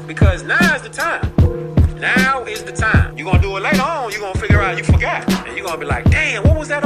because now is the time. Now is the time. You're gonna do it later on, you're gonna figure out you forgot. And you're gonna be like, damn, what was that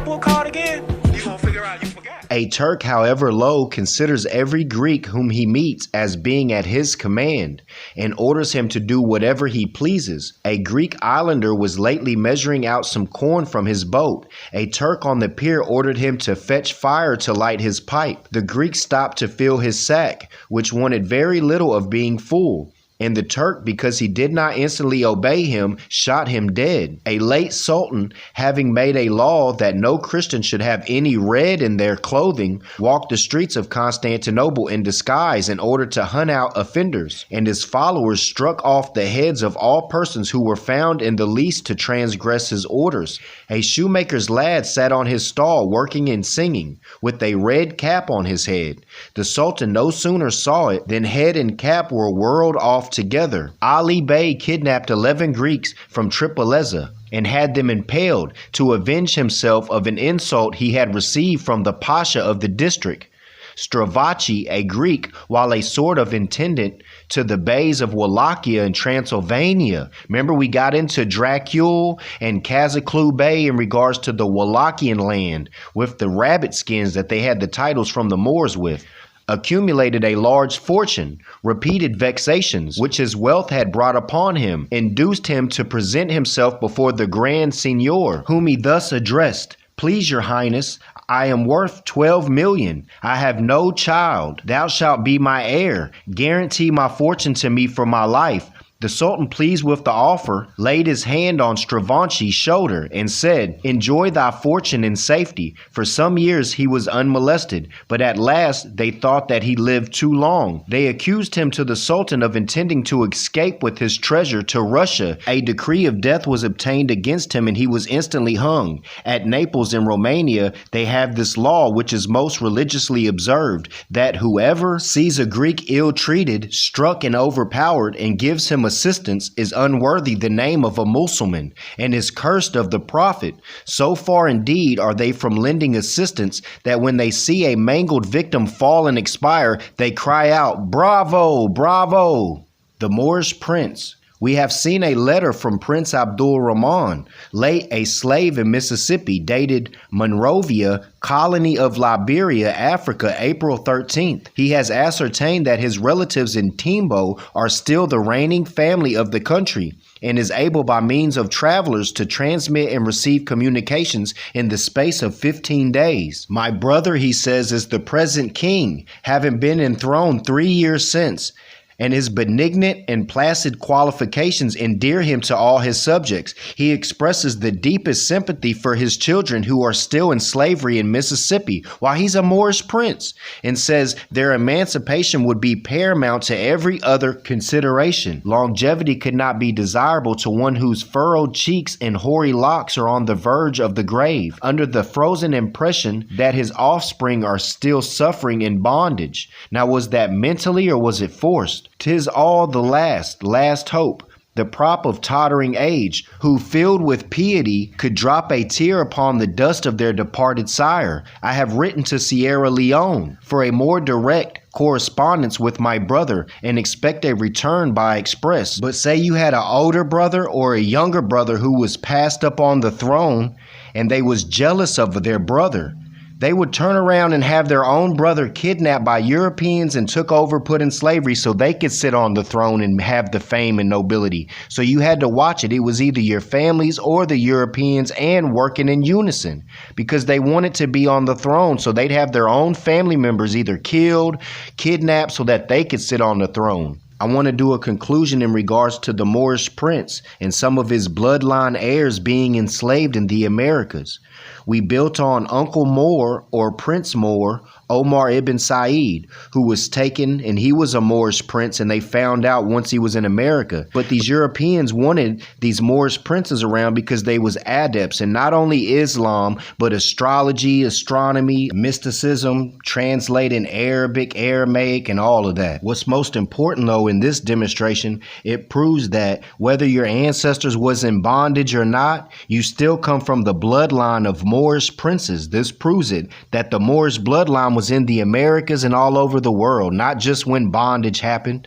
book called again? You're gonna figure out you forgot. A Turk, however low, considers every Greek whom he meets as being at his command and orders him to do whatever he pleases. A Greek islander was lately measuring out some corn from his boat. A Turk on the pier ordered him to fetch fire to light his pipe. The Greek stopped to fill his sack, which wanted very little of being full. And the Turk, because he did not instantly obey him, shot him dead. A late sultan, having made a law that no Christian should have any red in their clothing, walked the streets of Constantinople in disguise in order to hunt out offenders. And his followers struck off the heads of all persons who were found in the least to transgress his orders. A shoemaker's lad sat on his stall working and singing, with a red cap on his head. The sultan no sooner saw it than head and cap were whirled off together. Ali Bey kidnapped 11 Greeks from Tripolitania and had them impaled to avenge himself of an insult he had received from the Pasha of the district. Stravachi, a Greek, while a sort of intendant to the beys of Wallachia and Transylvania. Remember, we got into Dracul and Kazaklu Bey in regards to the Wallachian land with the rabbit skins that they had the titles from the Moors with. Accumulated a large fortune, repeated vexations, which his wealth had brought upon him, induced him to present himself before the Grand Signior, whom he thus addressed: "Please, your highness, I am worth 12 million. I have no child. Thou shalt be my heir. Guarantee my fortune to me for my life." The Sultan, pleased with the offer, laid his hand on Stravachi's shoulder and said, "Enjoy thy fortune in safety." For some years he was unmolested, but at last they thought that he lived too long. They accused him to the Sultan of intending to escape with his treasure to Russia. A decree of death was obtained against him and he was instantly hung. At Naples in Romania, they have this law, which is most religiously observed, that whoever sees a Greek ill-treated, struck and overpowered, and gives him assistance is unworthy the name of a Mussulman and is cursed of the Prophet. So far indeed are they from lending assistance that when they see a mangled victim fall and expire, they cry out, "Bravo, bravo!" The Moorish Prince. We have seen a letter from Prince Abdul Rahman, late a slave in Mississippi, dated Monrovia, colony of Liberia, Africa, April 13th. He has ascertained that his relatives in Timbo are still the reigning family of the country and is able by means of travelers to transmit and receive communications in the space of 15 days. My brother, he says, is the present king, having been enthroned 3 years since, and his benignant and placid qualifications endear him to all his subjects. He expresses the deepest sympathy for his children who are still in slavery in Mississippi while he's a Moorish prince, and says their emancipation would be paramount to every other consideration. Longevity could not be desirable to one whose furrowed cheeks and hoary locks are on the verge of the grave, under the frozen impression that his offspring are still suffering in bondage. Now, was that mentally or was it forced? 'Tis all the last hope, the prop of tottering age, who filled with piety could drop a tear upon the dust of their departed sire. I have written to Sierra Leone for a more direct correspondence with my brother and expect a return by express. But say you had an older brother or a younger brother who was passed up on the throne and they was jealous of their brother. They would turn around and have their own brother kidnapped by Europeans and took over, put in slavery so they could sit on the throne and have the fame and nobility. So you had to watch it. It was either your families or the Europeans, and working in unison because they wanted to be on the throne. So they'd have their own family members either killed, kidnapped so that they could sit on the throne. I want to do a conclusion in regards to the Moorish prince and some of his bloodline heirs being enslaved in the Americas. We built on Uncle Moor or Prince Moor, Omar ibn Said, who was taken, and he was a Moorish prince, and they found out once he was in America. But these Europeans wanted these Moorish princes around because they was adepts in not only Islam, but astrology, astronomy, mysticism, translating Arabic, Aramaic, and all of that. What's most important, though, in this demonstration, it proves that whether your ancestors was in bondage or not, you still come from the bloodline of Moorish princes. This proves it, that the Moorish bloodline was in the Americas and all over the world, not just when bondage happened.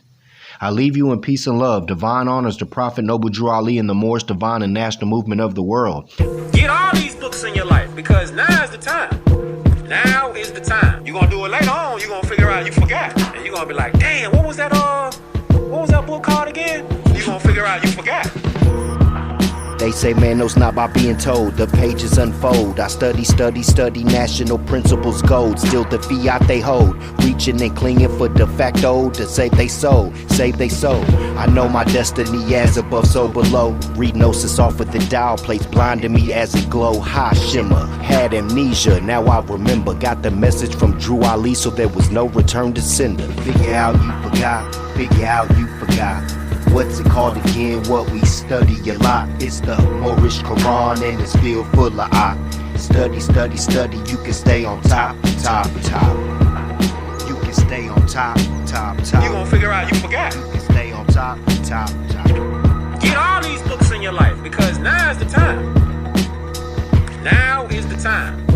I leave you in peace and love. Divine honors the Prophet Noble Drew Ali and the Moorish divine and national movement of the world. Get all these books in your life because now is the time. Now is the time. You're gonna do it later on, you're gonna figure out you forgot. And you're gonna be like, damn, what was that book called again? You're gonna figure out you forgot. They say man knows not by being told, the pages unfold. I study national principles gold. Still the fiat they hold, reaching and clinging for de facto to save they soul. I know my destiny as above so below. Read gnosis off of the dial plates, blinding me as it glow. High shimmer, had amnesia, now I remember. Got the message from Drew Ali so there was no return to sender. Figure out you forgot. What's it called again? What we study a lot. It's the Moorish Quran and it's filled full of art. Study. You can stay on top. You can stay on top. You gonna figure out you forgot. You can stay on top. Get all these books in your life because now is the time. Now is the time.